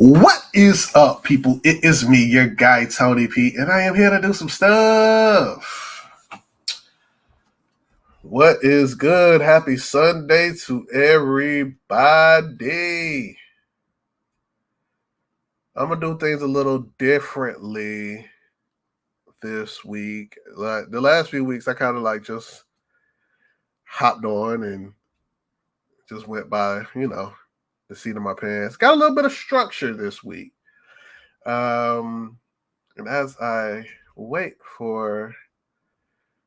What is up, people? It is me, your guy, Tony P, and I am here to do some stuff. What is good? Happy Sunday to everybody. I'm going to do things a little differently this week. Like the last few weeks, I kind of just hopped on and just went by, the seat of my pants. Got a little bit of structure this week. And as I wait for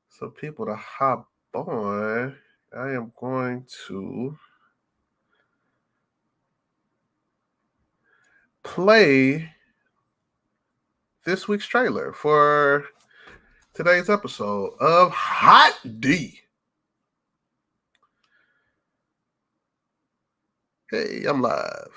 some people to hop on, I am going to play this week's trailer for today's episode of Hot D. Hey, I'm live.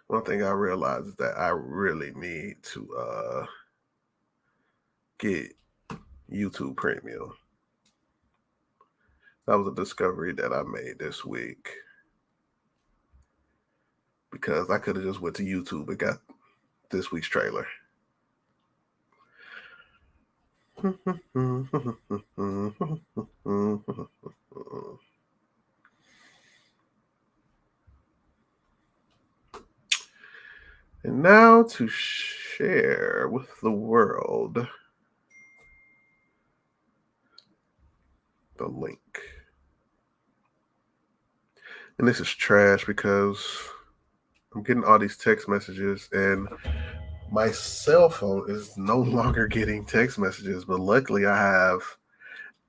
One thing I realized is that I really need to get YouTube Premium. That was a discovery that I made this week, because I could have just went to YouTube and got this week's trailer. And now to share with the world the link. And this is trash because I'm getting all these text messages and my cell phone is no longer getting text messages, but luckily I have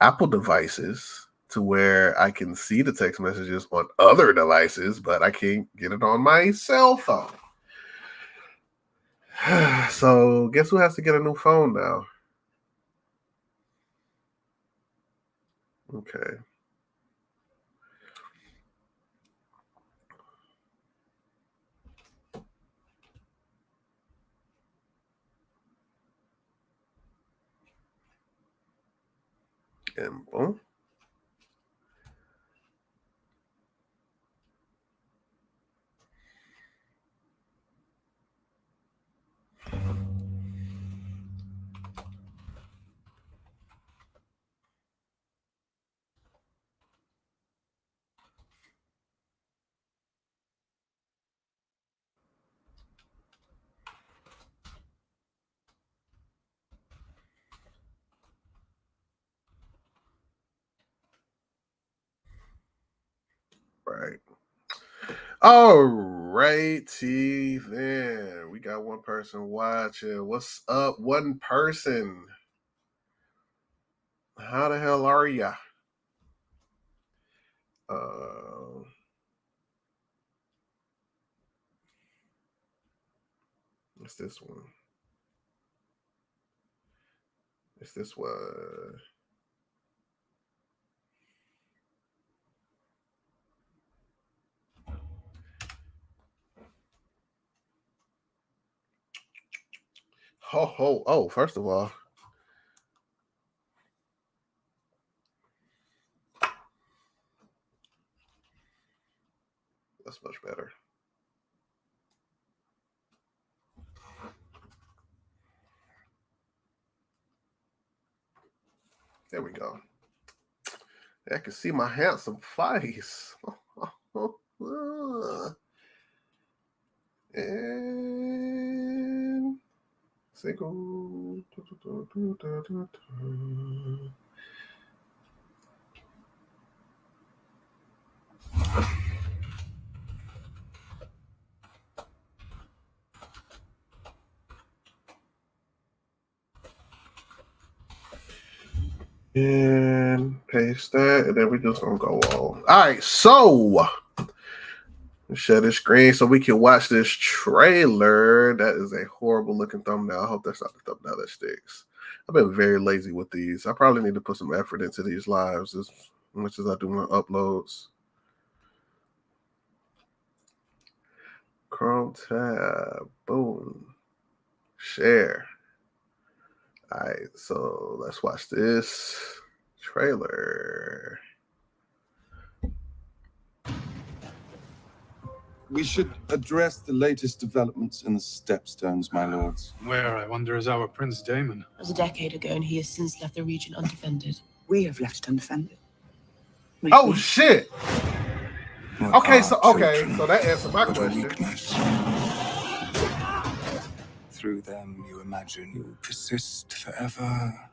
Apple devices to where I can see the text messages on other devices, but I can't get it on my cell phone. So guess who has to get a new phone now? Okay. And boom. Right. All righty then. We got one person watching. What's up, one person? How the hell are ya? What's this one? It's this one. Oh, first of all, that's much better. There we go. I can see my handsome face. And single. And paste that, and then we're just gonna go on. All right, so share this screen so we can watch this trailer. That is a horrible looking thumbnail. I hope that's not the thumbnail that sticks. I've been very lazy with these. I probably need to put some effort into these lives as much as I do my uploads. Chrome tab, boom, share. All right, so let's watch this trailer. We should address the latest developments in the Stepstones, my lords. Where, I wonder, is our Prince Daemon? It was a decade ago, and he has since left the region undefended. We have left it undefended. Oh shit! What Okay, are so that answers my but a question. weakness. Through them, you imagine you persist forever.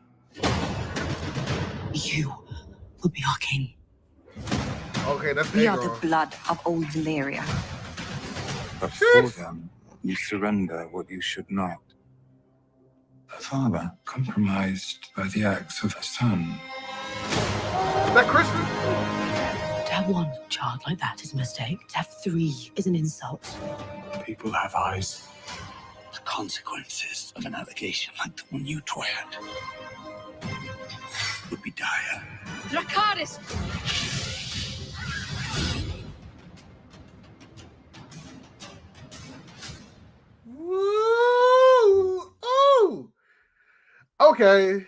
You will be our king. Okay, that's We are the Aegon. blood of old Valyria. But for them, you surrender what you should not. A father compromised by the acts of a son. Is that Christian? To have one child like that is a mistake. To have three is an insult. People have eyes. The consequences of an allegation like the one you twat would be dire. Dracarys! Woo! Ooh! Okay.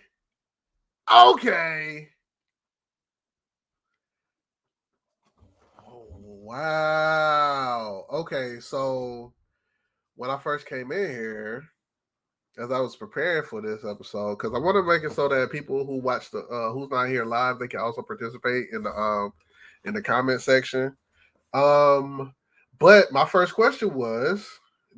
Okay. Oh, wow. Okay, so when I first came in here, as I was preparing for this episode, because I want to make it so that people who watch the who's not here live, they can also participate in the comment section. But my first question was,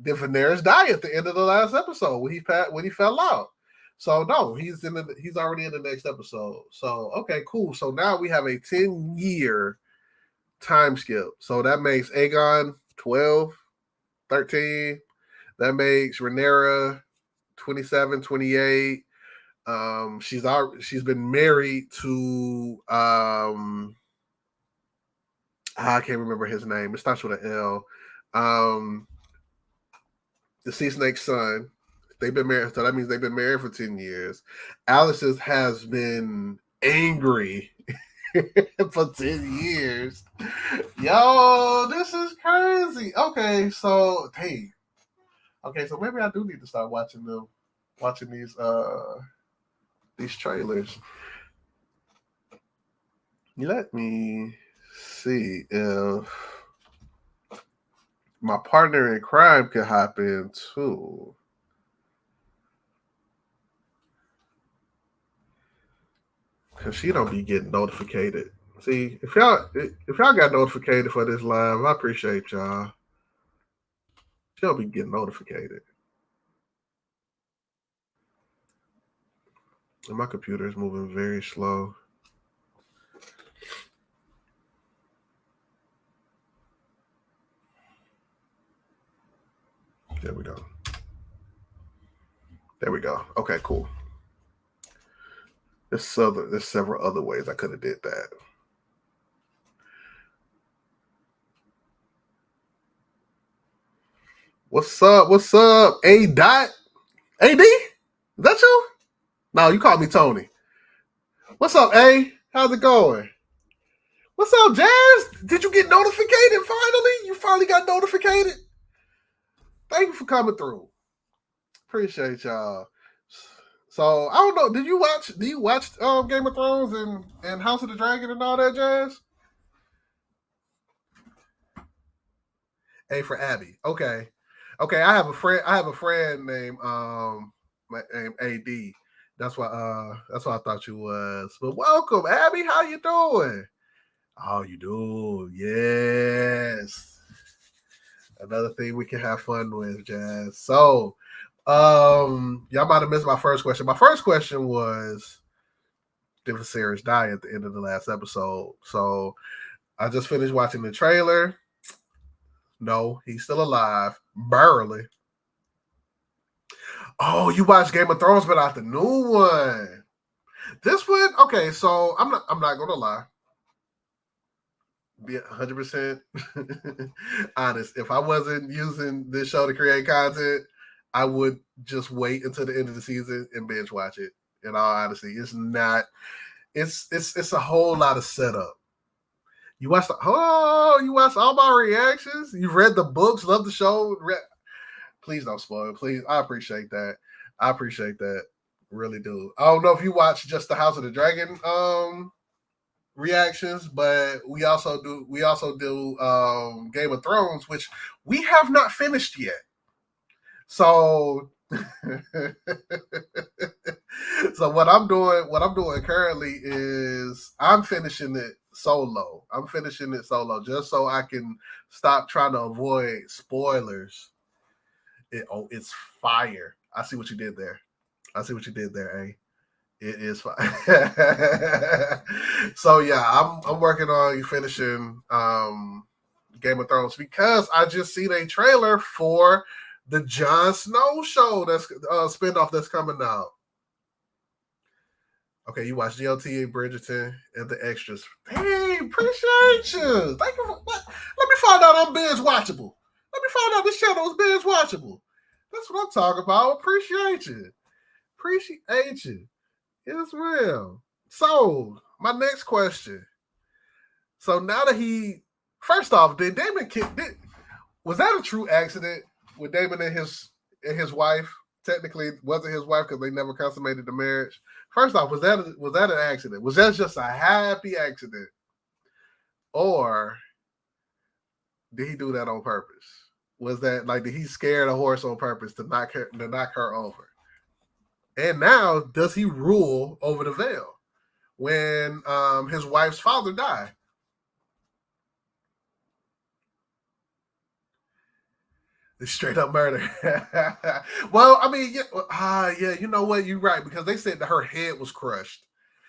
did Daenerys die at the end of the last episode when he fell out? So no, he's already in the next episode. So okay, cool. So now we have a 10-year time skip. So that makes Aegon 12, 13. That makes Rhaenyra 27, 28. She's been married to I can't remember his name. It starts with an L. The Sea Snake's son. They've been married, so that means they've been married for 10 years. Alicent has been angry for 10 years. Yo, this is crazy. Okay, so hey. Okay, so maybe I do need to start watching these trailers. Let me see if my partner in crime can hop in too. Cause she don't be getting notified. See, if y'all got notified for this live, I appreciate y'all. She don't be getting notified. And my computer is moving very slow. There we go. There we go. Okay, cool. There's several other ways I could have did that. What's up? What's up? A dot? AD? Is that you? No, you called me Tony. What's up, A? How's it going? What's up, Jazz? Did you get notified finally? You finally got notified? Thank you for coming through. Appreciate y'all. So I don't know. Do you watch Game of Thrones and House of the Dragon and all that jazz? A for Abby. Okay. I have a friend named AD. That's why I thought you was. But welcome, Abby. How you doing? Oh, you do. Yes. Another thing we can have fun with, Jazz. So y'all might have missed my first question. My first question was, did Viserys die at the end of the last episode? So I just finished watching the trailer. No, he's still alive. Barely. Oh, you watched Game of Thrones, but not the new one. This one, okay, so I'm not gonna lie. Be 100% honest. If I wasn't using this show to create content, I would just wait until the end of the season and binge watch it In all honesty, it's not. It's a whole lot of setup. You watched you watched all my reactions. You read the books, love the show. Please don't spoil it. Please, I appreciate that. I appreciate that. Really do. I don't know if you watch just the House of the Dragon reactions, but we also do Game of Thrones, which we have not finished yet. So so what I'm doing currently is I'm finishing it solo. Just so I can stop trying to avoid spoilers. It's fire. I see what you did there. A. It is fine. So yeah, I'm working on finishing Game of Thrones because I just seen a trailer for the Jon Snow show that's spinoff that's coming out. Okay, you watch GLT, Bridgerton, and the extras. Hey, appreciate you. Thank you. Let me find out I'm binge watchable. Let me find out this channel is binge watchable. That's what I'm talking about. Appreciate you. It's real. So, my next question. So now that first off, did Daemon was that a true accident with Daemon and his wife? Technically, it wasn't his wife because they never consummated the marriage. First off, was that an accident? Was that just a happy accident, or did he do that on purpose? Was that did he scare the horse on purpose to knock her over? And now, does he rule over the Vale when his wife's father died? It's straight up murder. Well, I mean, yeah, you know what? You're right, because they said that her head was crushed.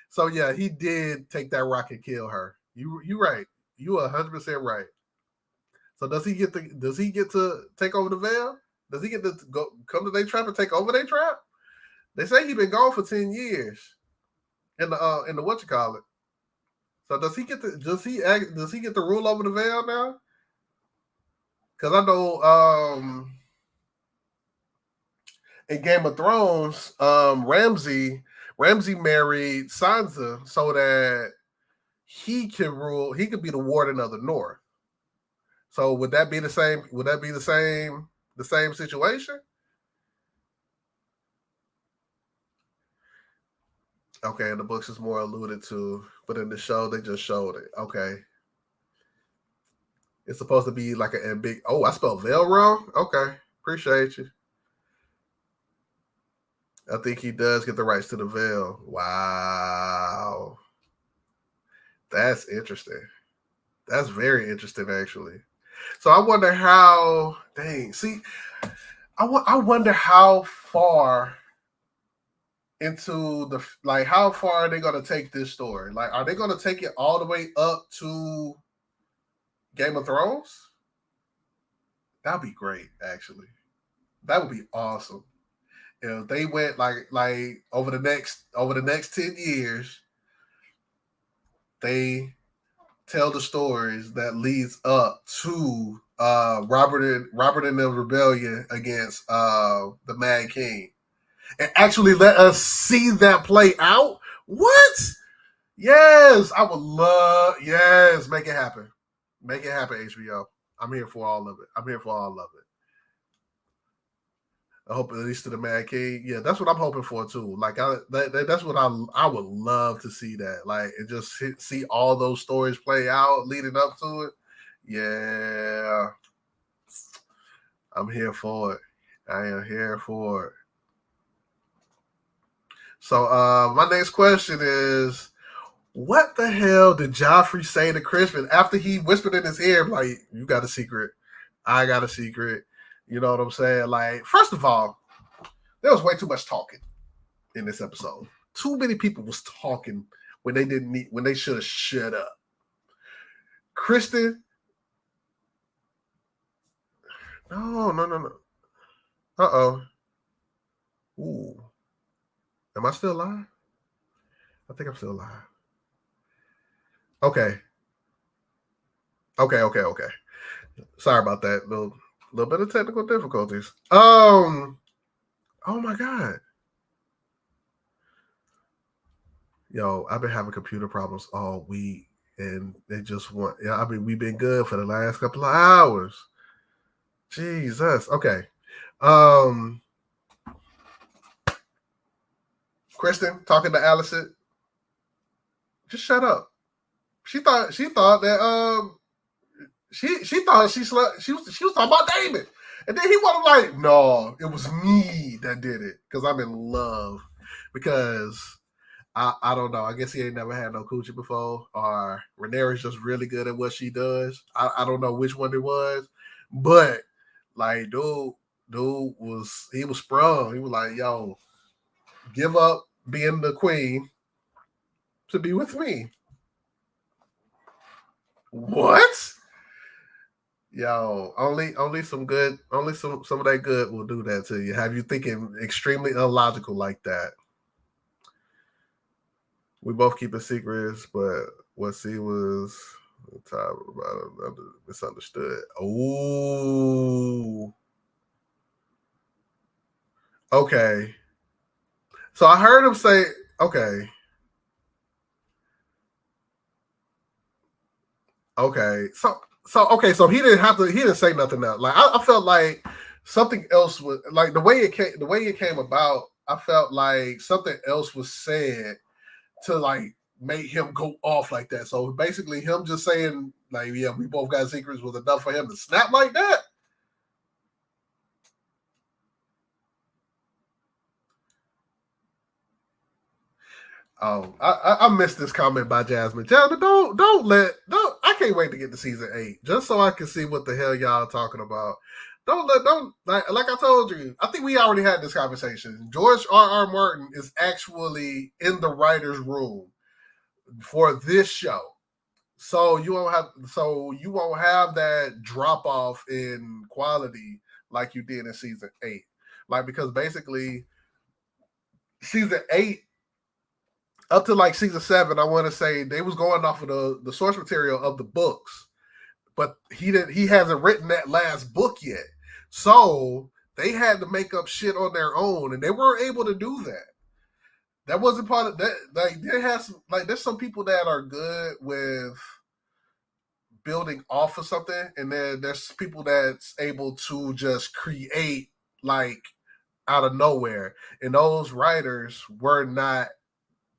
So yeah, he did take that rock and kill her. You right. You are 100% right. So does he get to take over the Vale? Does he get to come to their trap and take over their trap? They say he's been gone for 10 years in the whatchamacallit. So does he get to rule over the Vale now? Because I know in Game of Thrones, Ramsay married Sansa so that he can rule. He could be the warden of the North. So would that be the same? Would that be the same situation? Okay, in the books it's more alluded to, but in the show they just showed it. Okay. It's supposed to be like a big. Oh, I spelled Vale wrong? Okay. Appreciate you. I think he does get the rights to the Vale. Wow. That's interesting. That's very interesting, actually. So I wonder how. Dang. See, I wonder how far into how far are they going to take this story? Like, are they going to take it all the way up to Game of Thrones? That'd be great, actually. That would be awesome. If they went like over the next 10 years, they tell the stories that leads up to Robert and the rebellion against the Mad King, and actually let us see that play out. What? Yes, I would love. Yes, make it happen. Make it happen, HBO. I'm here for all of it. I hope at least to the Mad King. Yeah, that's what I'm hoping for too. Like that's what I would love to see that. Like, and just see all those stories play out leading up to it. Yeah, I'm here for it. I am here for it. So my next question is, what the hell did Joffrey say to Crispin after he whispered in his ear, like, you got a secret, I got a secret? You know what I'm saying? Like, first of all, there was way too much talking in this episode. Too many people was talking when they should have shut up. Kristen, no. Uh-oh. Ooh. Am I still live? I think I'm still live. Okay. Sorry about that. Little bit of technical difficulties. Oh my God. Yo, I've been having computer problems all week, and they just want. Yeah, I mean, we've been good for the last couple of hours. Jesus. Okay. Kristen talking to Allison. Just shut up. She thought that she thought she slept. She was talking about David, and then he wasn't like, no, it was me that did it because I'm in love. Because I don't know. I guess he ain't never had no coochie before, or Rhaenyra's just really good at what she does. I don't know which one it was, but like, dude was sprung. He was like, yo, give up being the queen to be with me. What? Yo, only some of that good will do that to you. Have you thinking extremely illogical like that? We both keep it secrets, but what C was misunderstood. Oh, okay. So I heard him say, okay. Okay. So he didn't say nothing else. Like I felt like something else was like the way it came about, I felt like something else was said to like make him go off like that. So basically him just saying like, yeah, we both got secrets was enough for him to snap like that. Oh, I missed this comment by Jasmine. Jasmine, I can't wait to get to season 8 just so I can see what the hell y'all talking about. Like I told you, I think we already had this conversation. George R.R. Martin is actually in the writer's room for this show. So you won't have that drop off in quality like you did in season 8. Like, because basically season 8 up to like season 7, I want to say they was going off of the source material of the books, but he hasn't written that last book yet. So they had to make up shit on their own, and they weren't able to do that. That wasn't part of that. Like there's some people that are good with building off of something, and then there's people that's able to just create like out of nowhere. And those writers were not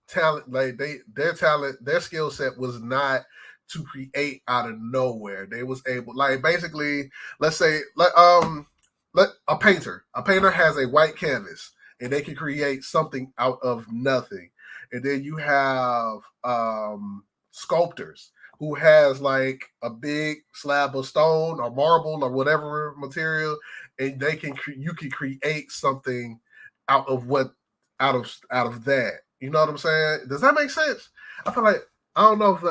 talent, like their skill set was not to create out of nowhere. They was able, like, basically, let's say a painter has a white canvas and they can create something out of nothing. And then you have sculptors who has like a big slab of stone or marble or whatever material, and you can create something out of that. You know what I'm saying? Does that make sense? I feel like I don't know if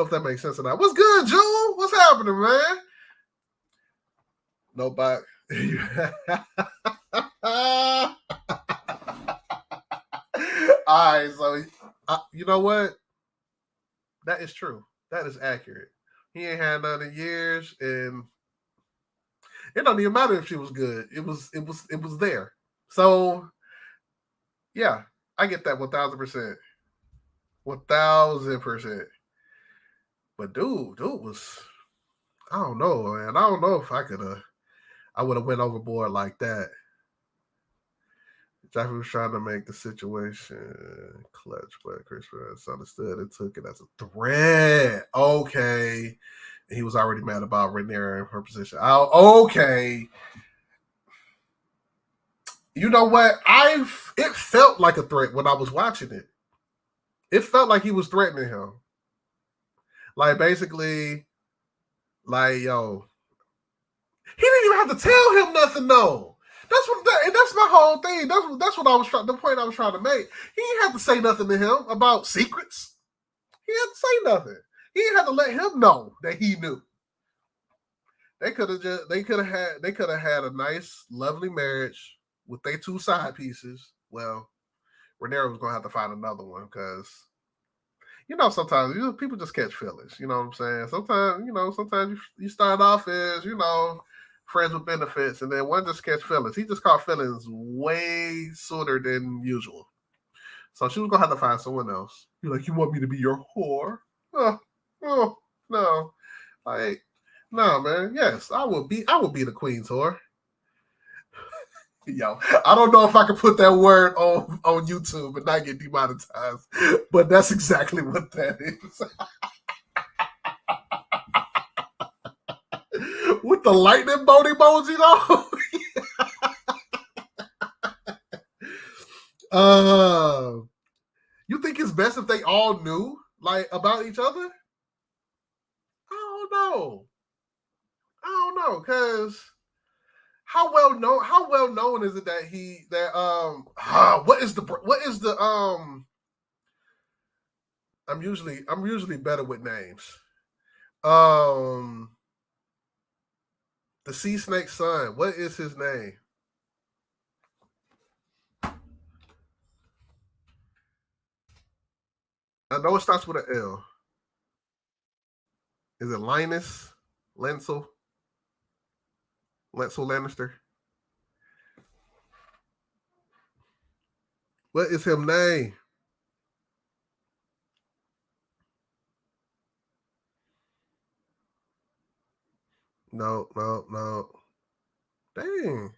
that makes sense or not. What's good, June? What's happening, man? Nobody. All right, so you know what? That is true. That is accurate. He ain't had none in years, and it don't even matter if she was good. It was there. So yeah, I get that 1,000%. 1,000%. But dude was, I don't know, man. I don't know if I would have went overboard like that. Jeffrey was trying to make the situation clutch, but Chris misunderstood and took it as a threat. Okay. And he was already mad about Rhaenyra and her position. Okay. You know what? It felt like a threat when I was watching it. It felt like he was threatening him. Like, basically, like, yo, he didn't even have to tell him nothing, though. That's my whole thing. That's what I was trying. The point I was trying to make. He didn't have to say nothing to him about secrets. He didn't have to say nothing. He didn't have to let him know that he knew. They could have had a nice, lovely marriage with their two side pieces. Well, Rhaenyra was gonna have to find another one because, sometimes people just catch feelings. You know what I'm saying? Sometimes you start off as friends with benefits, and then one just catch feelings. He just caught feelings way sooner than usual. So she was gonna have to find someone else. You're like, you want me to be your whore? Oh, no. No, man. Yes, I will be the queen's whore. Yo, I don't know if I can put that word on YouTube and not get demonetized, but that's exactly what that is. With the lightning bolt emoji, though. You think it's best if they all knew, like, about each other? I don't know, because how well known is it that what is the I'm usually better with names. The sea snake's son, what is his name? I know it starts with an L. Is it Linus? Lancel Lannister? What is his name? No. Dang.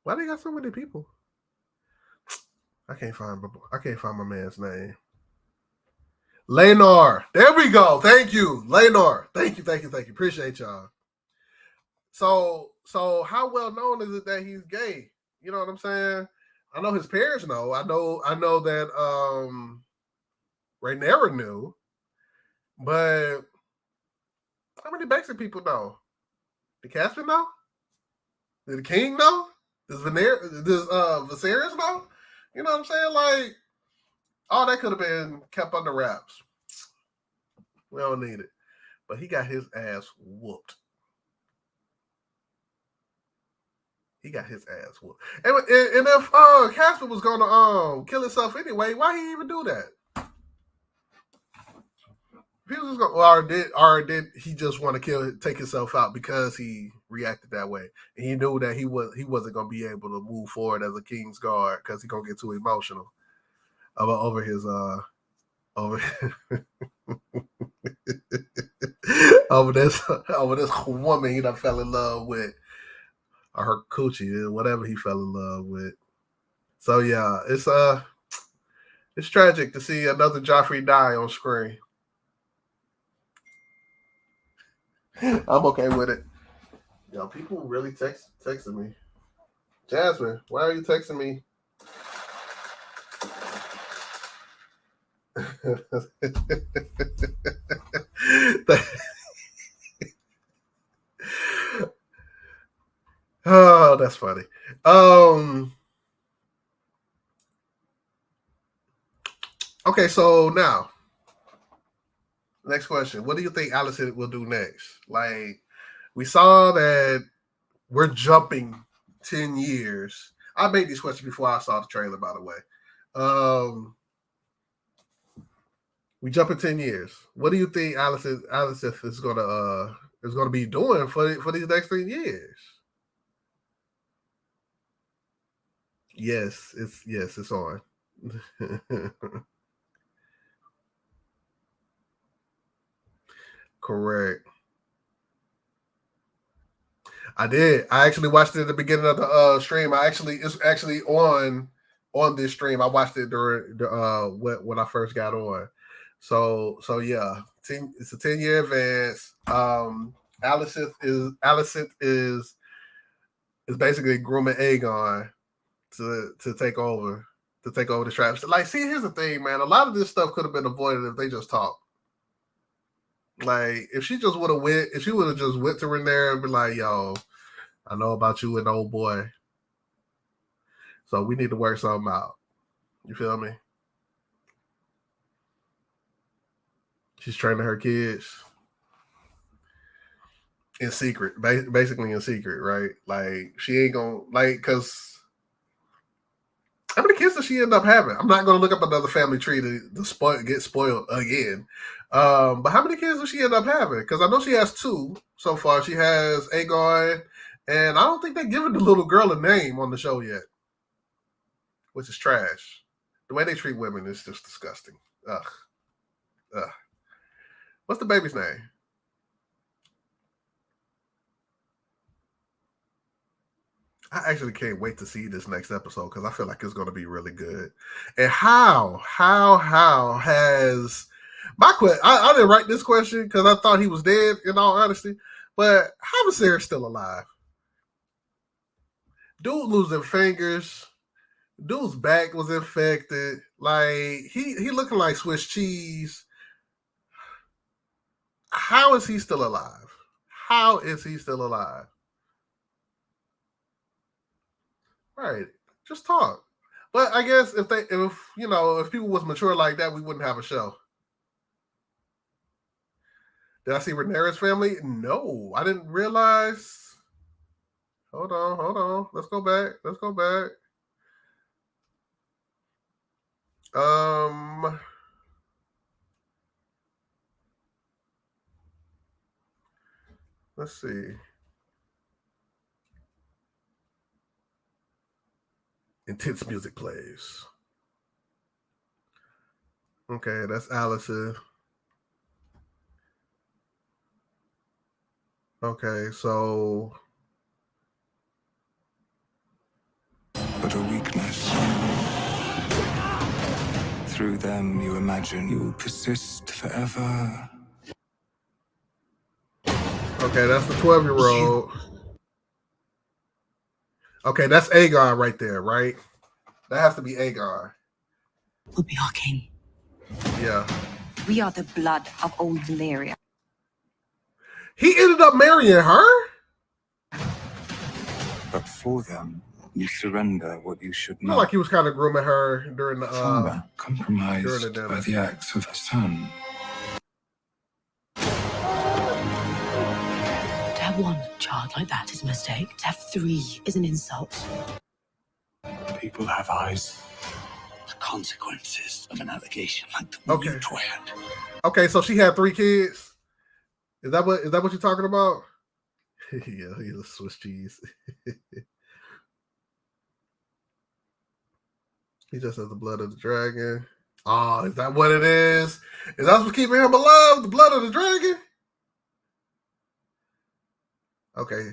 Why they got so many people? I can't find my man's name. Laenor. There we go. Thank you. Laenor. Thank you. Appreciate y'all. So how well known is it that he's gay? You know what I'm saying? I know his parents know. I know that Rhaenyra knew. But how many basic people know? Did Caspian know? Did the king know? Does Viserys know? You know what I'm saying? Like, all that could have been kept under wraps. We don't need it. But he got his ass whooped. And if Caspian was gonna kill himself anyway, why he even do that? If he was just gonna, or did he just want to take himself out because he reacted that way, and he knew that he wasn't gonna be able to move forward as a King's Guard because he's gonna get too emotional over his over this woman he done fell in love with, or her coochie, whatever he fell in love with. So yeah, it's tragic to see another Joffrey die on screen. I'm okay with it. Yo, people really texting me. Jasmine, why are you texting me? Oh, that's funny. Okay, so now next question. What do you think Alicent will do next? Like, we saw that we're jumping 10 years. I made these questions before I saw the trailer, by the way. We jump in 10 years. What do you think Alicent is gonna be doing for these next 10 years? Yes, it's on. Correct. I did. I actually watched it at the beginning of the stream. It's actually on this stream. I watched it during when I first got on. So yeah, it's a 10-year advance. Alicent is basically grooming Aegon to take over the traps. Like, see, here's the thing, man. A lot of this stuff could have been avoided if they just talked. Like, if she would have just went to Rhaenyra and be like, yo, I know about you and old boy, so we need to work something out. You feel me? She's training her kids in secret, basically in secret, right? Like, she ain't gonna, like, because how many kids does she end up having? I'm not gonna look up another family tree to get spoiled again. But how many kids does she end up having? Because I know she has 2 so far. She has Aegon, and I don't think they're giving the little girl a name on the show yet, which is trash. The way they treat women is just disgusting. Ugh. Ugh. What's the baby's name? I actually can't wait to see this next episode because I feel like it's going to be really good. And how has my question? I didn't write this question because I thought he was dead. In all honesty, but how is Sarah still alive? Dude losing fingers. Dude's back was infected. Like he looking like Swiss cheese. How is he still alive? How is he still alive? Right. Just talk. But I guess if people was mature like that, we wouldn't have a show. Did I see Rhaenyra's family? No, I didn't realize. Hold on. Let's go back. Let's see. Intense music plays. Okay, that's Allison. Okay, so But a weakness. Through them, you imagine you will persist forever. okay, that's the 12-year-old. Okay, that's Aegon right there, right? That has to be Aegon. Will be our king. Yeah. We are the blood of old Valyria. He ended up marrying her? But for them, you surrender what you should I feel not. like he was kind of grooming her during the Father, compromised dinner. by the acts of a son. To have one child like that is a mistake. To have three is an insult. People have eyes. The consequences of an allegation like the one you twirled. Okay, so she had 3 kids. Is that what you're talking about? Yeah, he's a Swiss cheese. He just has the blood of the dragon. Oh, is that what it is? Is that what's keeping him alive? The blood of the dragon? Okay.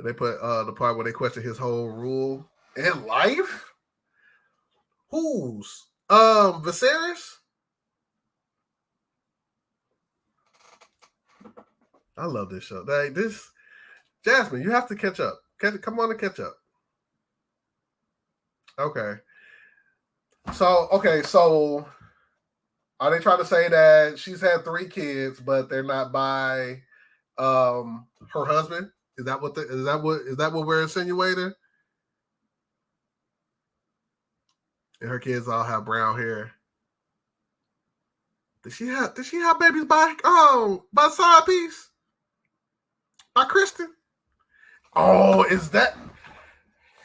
They put the part where they question his whole rule in life. Whose? Viserys? I love this show. This Jasmine, you have to catch up. Come on and catch up. Okay. So are they trying to say that she's had 3 kids, but they're not by her husband? Is that what we're insinuating? And her kids all have brown hair. Did she have babies by side piece? By Kristen? Oh, is that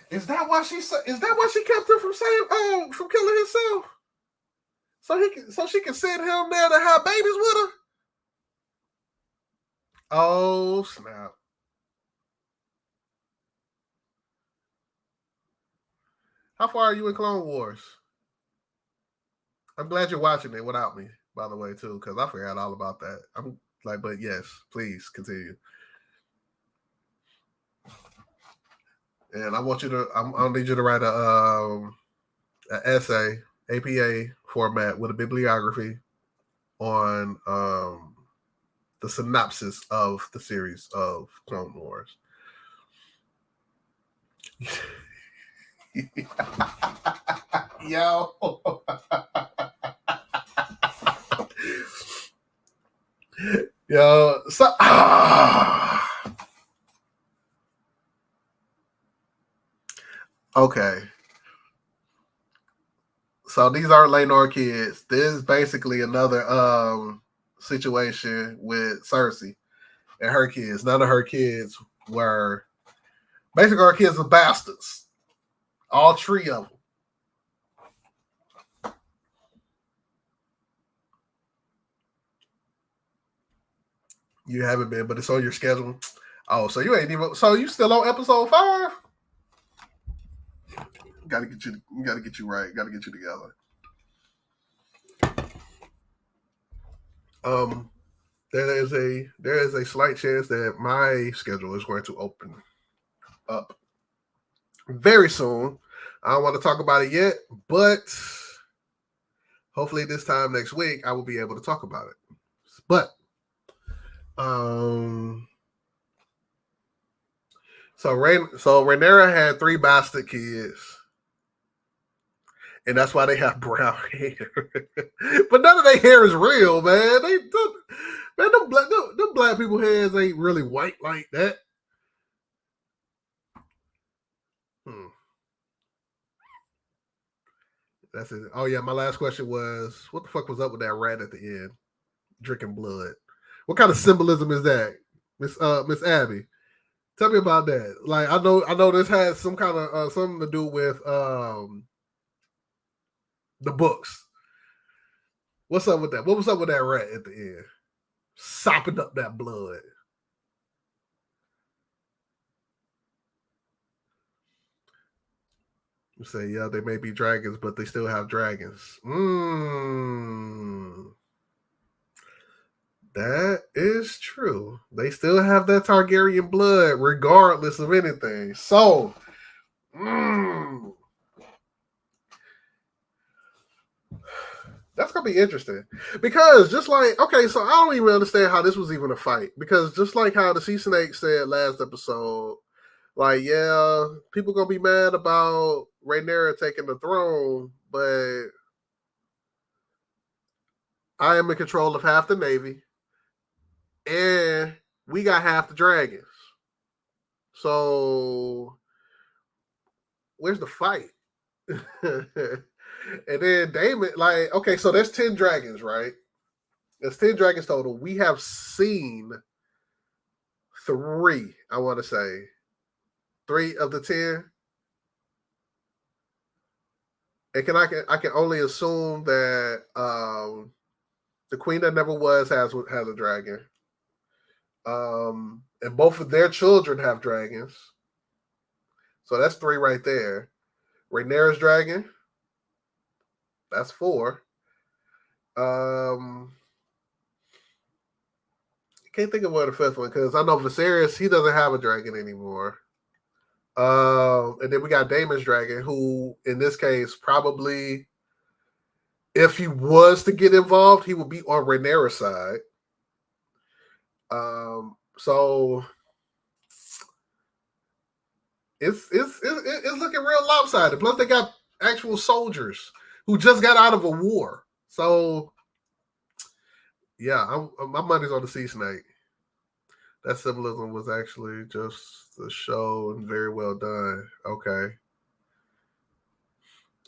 why she kept him from killing himself? So she can send him there to have babies with her? Oh, snap. How far are you in Clone Wars? I'm glad you're watching it without me, by the way, too, because I forgot all about that. I'm like, but yes, please continue. And I want you to, I'll need you to write an essay, APA format with a bibliography on the synopsis of the series of Clone Wars. Yo. Yo. So, okay. So these aren't Laenor kids. This is basically another situation with Cersei and her kids. None of her kids were basically her kids are bastards. All 3 of them. You haven't been, but it's on your schedule. Oh, so you ain't even. So you still on episode 5? Gotta get you. Gotta get you right. Gotta get you together. There is a slight chance that my schedule is going to open up very soon. I don't want to talk about it yet, but hopefully this time next week I will be able to talk about it. But so Rhaenyra had 3 bastard kids, and that's why they have brown hair. But none of their hair is real, man. Them black people hairs ain't really white like that. That's it. Oh yeah, my last question was, what the fuck was up with that rat at the end, drinking blood? What kind of symbolism is that, Miss Abby? Tell me about that. Like, I know this has some kind of something to do with the books. What's up with that? What was up with that rat at the end, sopping up that blood? You say, yeah, they may be dragons, but they still have dragons. That is true. They still have that Targaryen blood, regardless of anything. So, that's gonna be interesting. Because just like, okay, so I don't even understand how this was even a fight. Because just like how the Sea Snake said last episode, like, yeah, people gonna be mad about Rhaenyra taking the throne, but I am in control of half the Navy, and we got half the dragons. So where's the fight? And then Daemon, like, okay, so there's 10 dragons, right? There's 10 dragons total. We have seen 3, I want to say. 3 of the 10. And I can only assume that the Queen That Never Was has a dragon. And both of their children have dragons. So that's 3 right there. Rhaenyra's dragon. That's 4. I can't think of what the 5th one, because I know Viserys, he doesn't have a dragon anymore. And then we got Daemon's dragon, who in this case probably, if he was to get involved, he would be on Rhaenyra's side. So it's looking real lopsided. Plus, they got actual soldiers who just got out of a war. So yeah, my money's on the Sea Snake. That symbolism was actually just the show and very well done. Okay.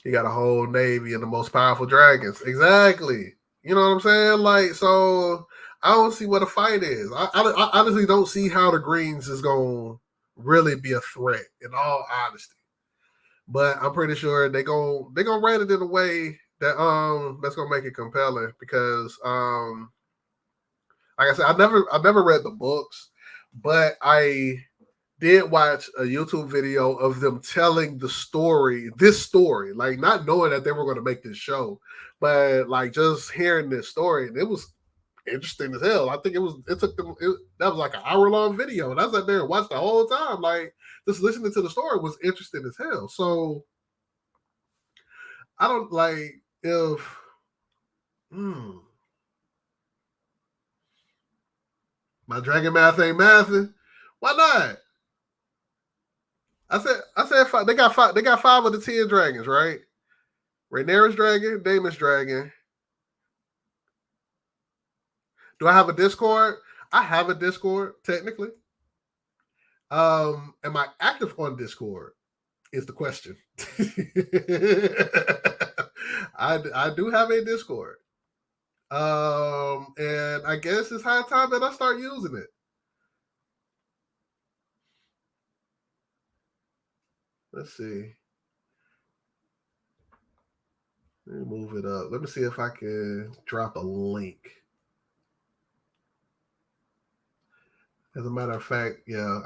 He got a whole navy and the most powerful dragons. Exactly. You know what I'm saying? Like, so I don't see what a fight is. I honestly don't see how the Greens is going to really be a threat, in all honesty. But I'm pretty sure they're gonna write it in a way that that's gonna make it compelling, because like I said, I never read the books, but I did watch a YouTube video of them telling this story, like not knowing that they were going to make this show, but like just hearing this story, and it was interesting as hell. I think that was like an hour-long video, and I sat there and watched the whole time, like just listening to the story was interesting as hell. So I don't like if my dragon math ain't mathing. Why not? I said 5. They got 5. They got 5 of the 10 dragons, right? Rhaenyra's dragon, Daemon's dragon. Do I have a Discord? I have a Discord, technically. Am I active on Discord? Is the question. I do have a Discord. And I guess it's high time that I start using it. Let's see. Let me move it up. Let me see if I can drop a link. As a matter of fact, yeah,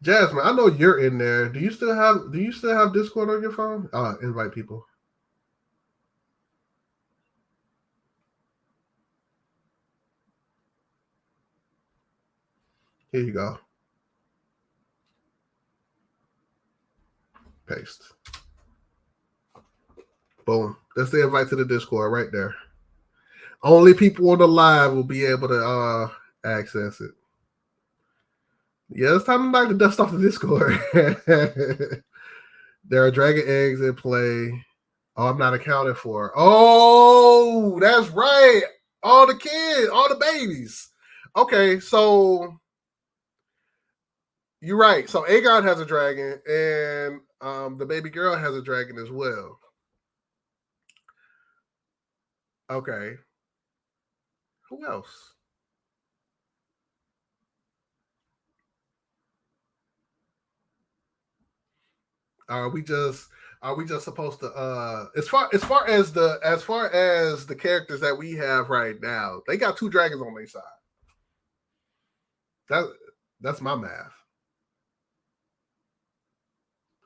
Jasmine, I know you're in there. Do you still have Discord on your phone? Invite people. Here you go. Paste. Boom. That's the invite to the Discord right there. Only people on the live will be able to access it. Yeah, it's time to knock the dust off the Discord. There are dragon eggs in play. Oh, I'm not accounted for. Oh, that's right. All the kids, all the babies. Okay, so you're right. So Aegon has a dragon, and the baby girl has a dragon as well. Okay. Who else? Are we just supposed to as far as the characters that we have right now, they got 2 dragons on their side. That's my math.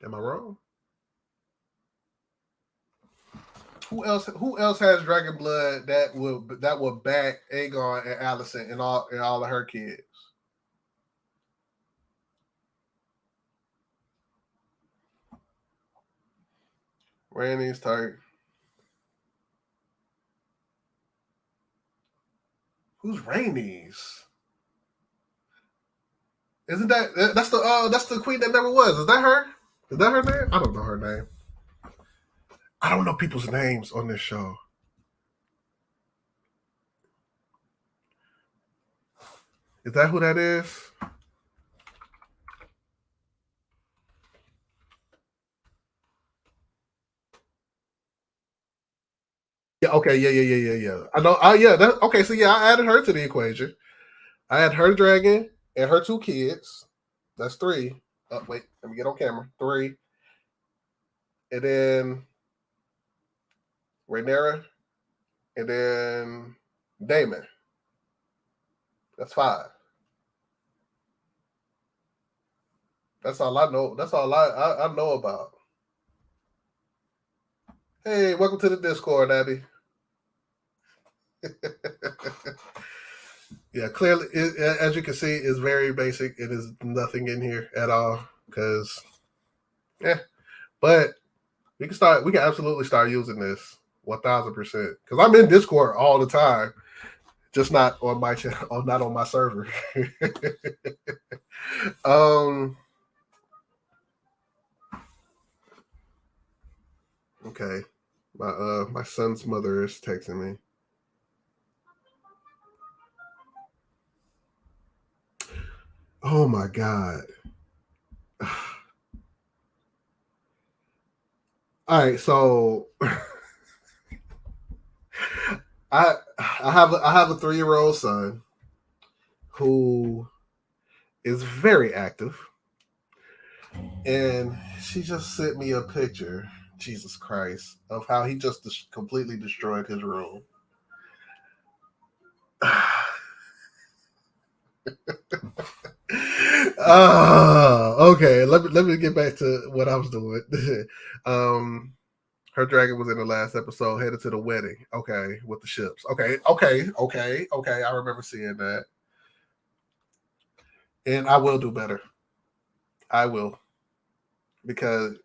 Am I wrong? Who else has dragon blood that will back Aegon and Alicent and all of her kids? Rhaenys Targaryen. Who's Rhaenys? Isn't that's the queen that never was? Is that her? Is that her name? I don't know her name. I don't know people's names on this show. Is that who that is? Yeah. Okay. Yeah. I know. Okay. So yeah, I added her to the equation. I had her dragon and her 2 kids. That's 3. Oh, wait, let me get on camera. 3. And then Rhaenyra. And then Daemon. That's 5. That's all I know. That's all I know about. Hey, welcome to the Discord, Abby. Yeah, clearly, as you can see, it's very basic. It is nothing in here at all because, but we can absolutely start using this 1000% because I'm in Discord all the time, just not on my channel, not on my server. Okay, my son's mother is texting me. Oh my God. All right, so I have a 3-year-old son who is very active, and she just sent me a picture, Jesus Christ, of how he just completely destroyed his room. Okay. Let me get back to what I was doing. Her dragon was in the last episode, headed to the wedding. Okay, with the ships. Okay. I remember seeing that, and I will do better. I will, because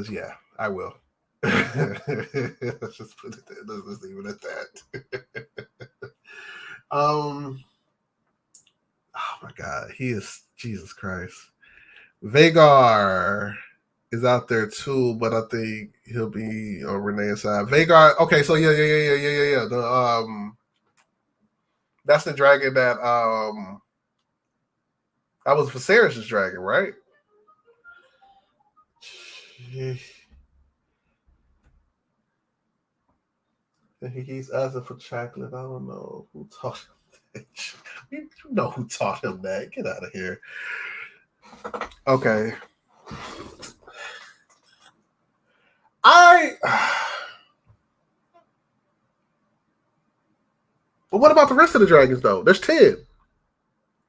yeah, I will. Let's just put it there. Let's just leave it at that. Oh my God, he is Jesus Christ. Vhagar is out there too, but I think he'll be on Renee's side. Vhagar, okay, so yeah. The that's the dragon that was Viserys' dragon, right? He's asking for chocolate. I don't know who taught him that. You know who taught him that. Get out of here. Okay. But what about the rest of the dragons, though? There's 10.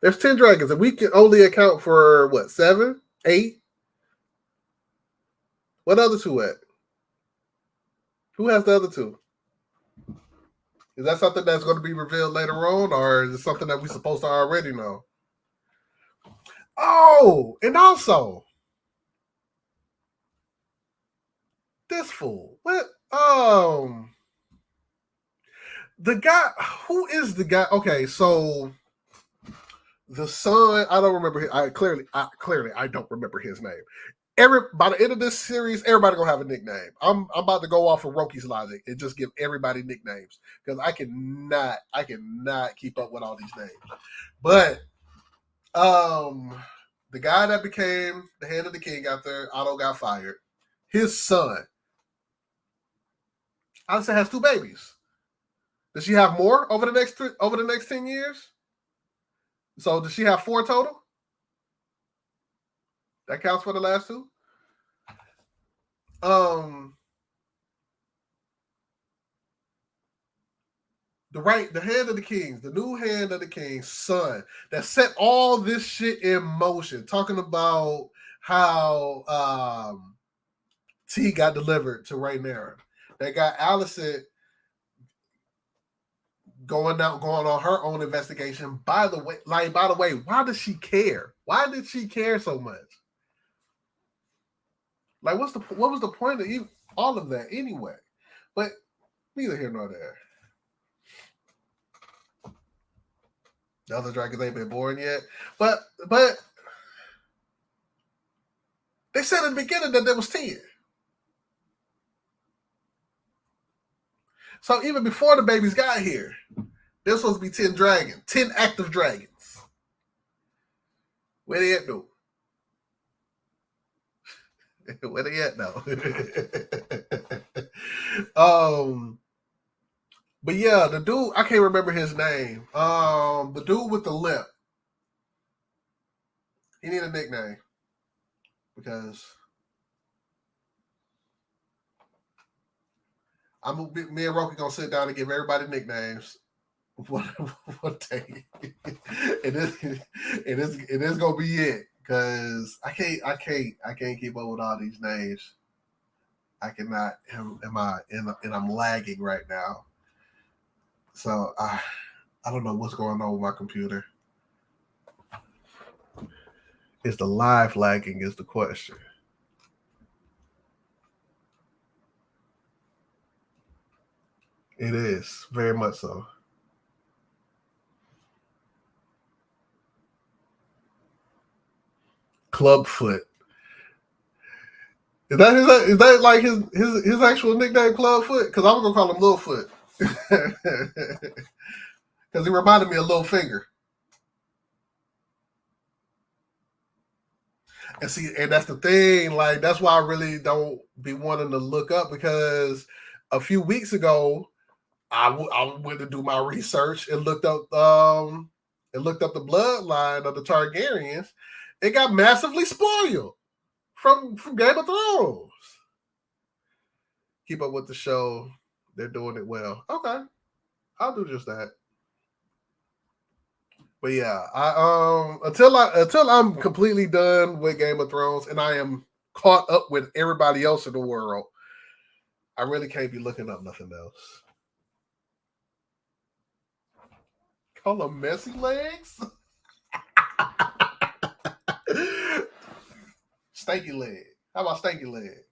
There's 10 dragons, and we can only account for, what, 7? 8? What other 2 at? Who has the other 2? Is that something that's going to be revealed later on, or is it something that we're supposed to already know? Oh, and also, this fool. What? The guy, who is the guy? Okay, so the son, I don't remember. I clearly don't remember his name. By the end of this series, everybody gonna have a nickname. I'm about to go off of Roki's logic and just give everybody nicknames because I cannot keep up with all these names. But the guy that became the hand of the king after Otto got fired, his son, Alicent has 2 babies. Does she have more over the next 10 years? So does she have 4 total? That counts for the last 2. The hand of the kings, the new hand of the king's son that set all this shit in motion, talking about how T got delivered to Rhaenyra. That got Alicent going on her own investigation. By the way, why does she care? Why did she care so much? Like, what was the point of all of that anyway? But neither here nor there. The other dragons ain't been born yet, but they said in the beginning that there was 10. So even before the babies got here, there's supposed to be 10 dragons, 10 active dragons. Where they at, though? Where they at now? But yeah, the dude, I can't remember his name. The dude with the lip. He need a nickname. Because me and Roki gonna sit down and give everybody nicknames one day. It is gonna be it. Because I can't keep up with all these names. I cannot. And I'm lagging right now. So I don't know what's going on with my computer. Is the live lagging is the question. It is very much so. Clubfoot. Is that like his actual nickname, Clubfoot? Because I was gonna call him Littlefoot. Because he reminded me of Littlefinger. And see, and that's the thing. Like, that's why I really don't be wanting to look up, because a few weeks ago, I went to do my research and looked up the bloodline of the Targaryens. It got massively spoiled from Game of Thrones. Keep up with the show. They're doing it well. Okay. I'll do just that. But yeah, until I'm completely done with Game of Thrones and I am caught up with everybody else in the world, I really can't be looking up nothing else. Call them messy legs? Stanky leg. How about stanky leg?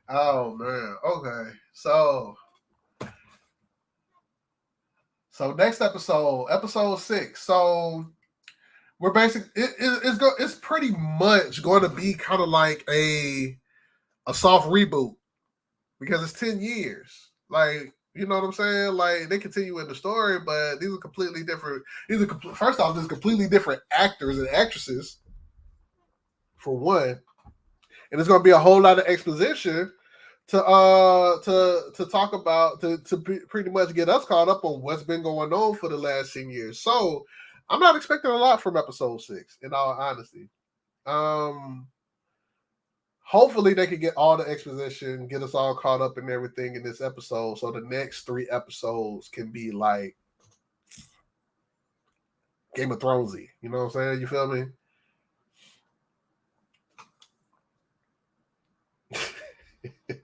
Oh man. Okay. So next episode 6. So we're basically it's pretty much going to be kind of like a soft reboot, because it's 10 years. Like, you know what I'm saying? Like, they continue in the story, but these are completely different. First off, there's completely different actors and actresses, for one, and there's going to be a whole lot of exposition to talk about, to pretty much get us caught up on what's been going on for the last 10 years. So I'm not expecting a lot from episode 6, in all honesty. Hopefully they can get all the exposition, get us all caught up in everything in this episode, so the next 3 episodes can be like Game of Thronesy. You know what I'm saying? You feel me?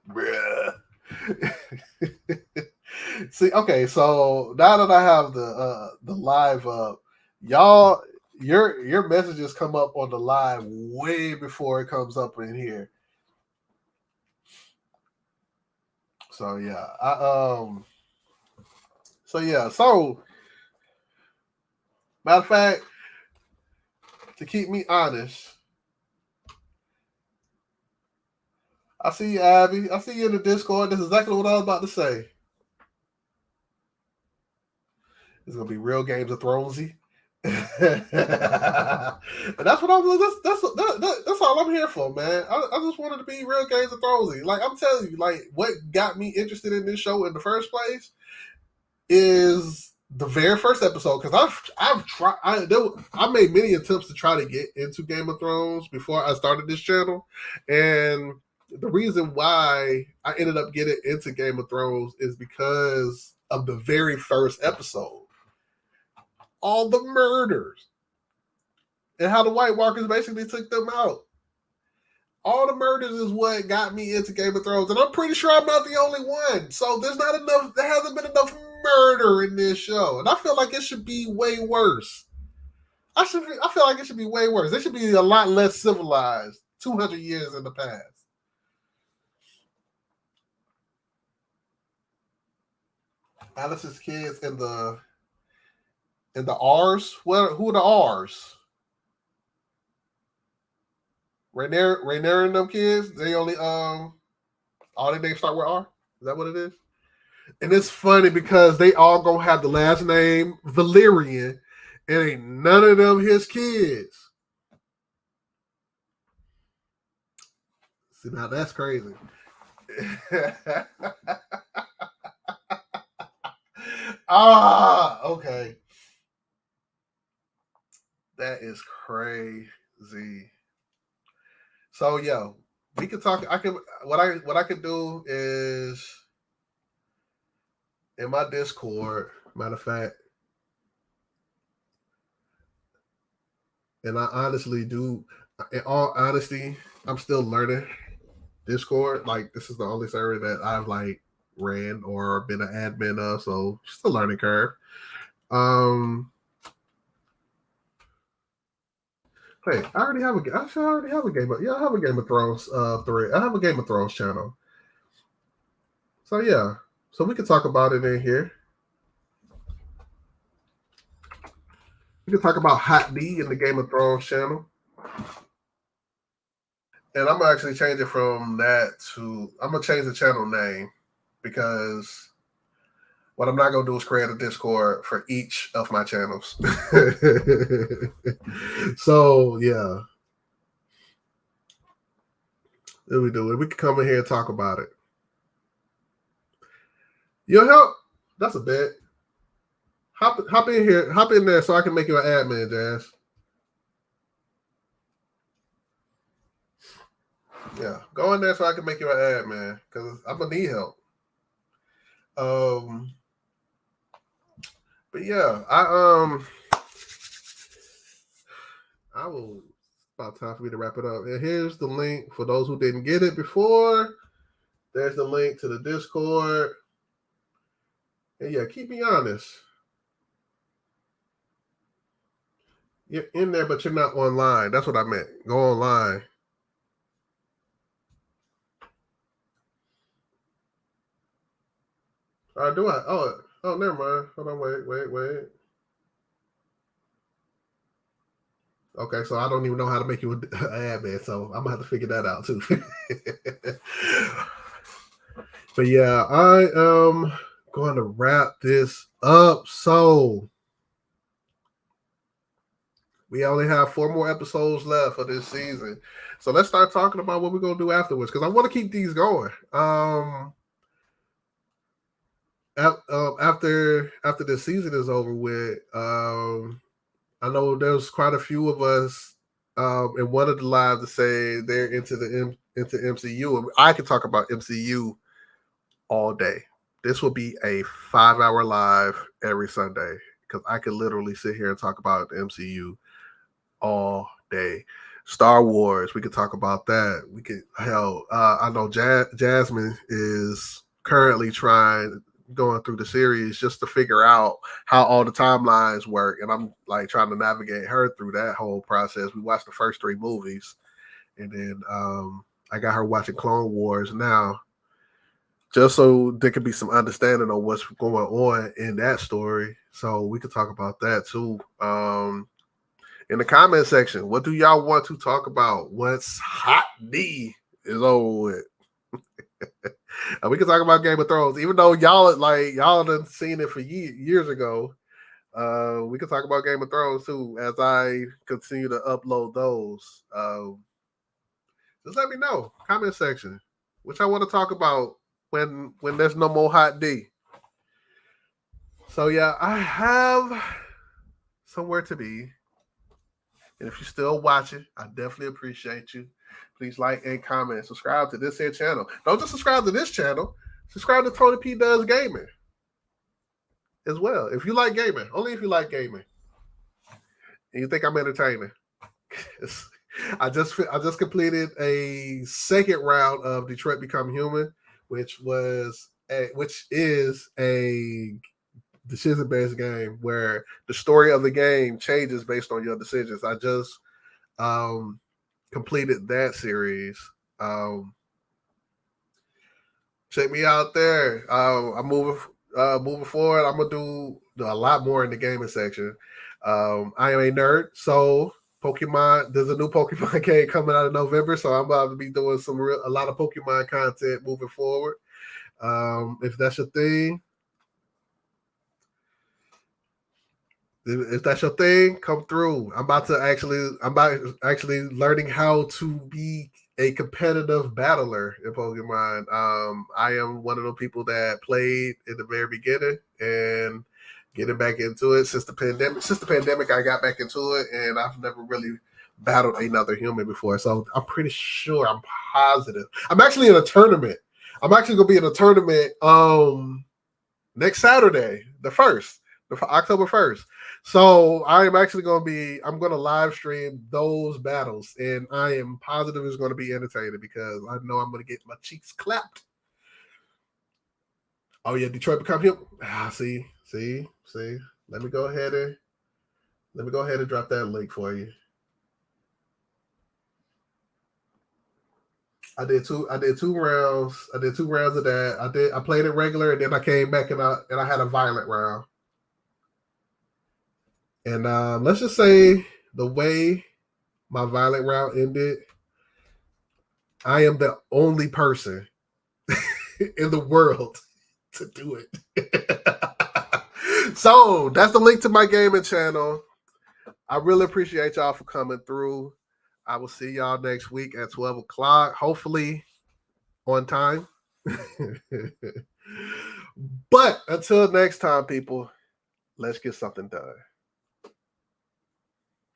Bruh. See, okay, so now that I have the live up, y'all, your messages come up on the live way before it comes up in here. So yeah, so matter of fact, to keep me honest, I see you, Abby. I see you in the Discord. This is exactly what I was about to say. It's gonna be real Games of Thronesy. And that's what that's all I'm here for, man. I just wanted to be real Games of Thronesy. Like I'm telling you, like what got me interested in this show in the first place is the very first episode, because I've tried. I made many attempts to try to get into Game of Thrones before I started this channel, and the reason why I ended up getting into Game of Thrones is because of the very first episode. All the murders and how the White Walkers basically took them out. All the murders is what got me into Game of Thrones, and I'm pretty sure I'm not the only one. So there's not enough. There hasn't been enough murder in this show, and I feel like it should be way worse. I feel like it should be way worse. It should be a lot less civilized. 200 years in the past. Alice's kids in the R's. Well, who are the R's? Rhaenyra and them kids. They only all their names start with R. Is that what it is? And it's funny because they all gonna have the last name Valyrian, and ain't none of them his kids. See, now that's crazy. Okay. That is crazy. So yo, we can talk. What I can do is in my Discord, matter of fact, and I honestly do. In all honesty, I'm still learning Discord. Like this is the only server that I've like ran or been an admin of, so just a learning curve. Hey, I already have a game. I already have a game. Yeah, I have a Game of Thrones thread. I have a Game of Thrones channel. So yeah, so we can talk about it in here. We can talk about Hot D in the Game of Thrones channel. And I'm gonna actually change it from that to I'm gonna change the channel name, because what I'm not gonna do is create a Discord for each of my channels. So yeah, there we do it. We can come in here and talk about it. Your help? That's a bet. Hop in here, hop in there so I can make you an admin, Jazz. Yeah, go in there so I can make you an admin, because I'm gonna need help. But yeah, I will. About time for me to wrap it up. And here's the link for those who didn't get it before. There's the link to the Discord. And yeah, keep me honest. You're in there, but you're not online. That's what I meant. Go online. Do I? Oh, never mind. Hold on, wait. Okay, so I don't even know how to make you an admin, so I'm gonna have to figure that out too. But yeah, I am going to wrap this up. So we only have 4 more episodes left for this season. So let's start talking about what we're gonna do afterwards, because I want to keep these going. After the season is over with, I know there's quite a few of us in one of the lives to say they're into into MCU, and I can talk about MCU all day. This will be a 5-hour live every Sunday because I could literally sit here and talk about the MCU all day. Star Wars, we could talk about that. We could I know Jasmine is currently going through the series just to figure out how all the timelines work, and I'm like trying to navigate her through that whole process. We watched the first 3 movies, and then I got her watching Clone Wars now, just so there could be some understanding on what's going on in that story. So we could talk about that too. In the comment section, what do y'all want to talk about once Hot D is over with? And we can talk about Game of Thrones, even though y'all done seen it for years ago. We can talk about Game of Thrones too as I continue to upload those. Just let me know, comment section, which I want to talk about when there's no more Hot D. So yeah, I have somewhere to be. And if you're still watching, I definitely appreciate you. Please like and comment and subscribe to this here channel. Don't just subscribe to this channel. Subscribe to Tony P Does Gaming as well. If you like gaming, only if you like gaming. And you think I'm entertaining. I just completed a second round of Detroit Become Human, which is a decision-based game where the story of the game changes based on your decisions. I just completed that series. Check me out there. I'm moving forward. I'm gonna do a lot more in the gaming section. I am a nerd, so Pokemon. There's a new Pokemon game coming out in November, so I'm about to be doing a lot of Pokemon content moving forward. If that's your thing. If that's your thing, come through. I'm about actually learning how to be a competitive battler in Pokemon. I am one of the people that played in the very beginning and getting back into it since the pandemic. Since the pandemic, I got back into it, and I've never really battled another human before. So I'm pretty sure, I'm positive. I'm actually in a tournament. I'm actually gonna be in a tournament next Saturday, October 1st. So I'm actually going to live stream those battles, and I am positive it's going to be entertaining because I know I'm going to get my cheeks clapped. Oh yeah, Detroit Become Human. See. Let me go ahead and drop that link for you. I did two rounds. I did 2 rounds of that. I played it regular, and then I came back and I had a violent round. And let's just say the way my violent round ended, I am the only person in the world to do it. So that's the link to my gaming channel. I really appreciate y'all for coming through. I will see y'all next week at 12 o'clock, hopefully on time. But until next time, people, let's get something done.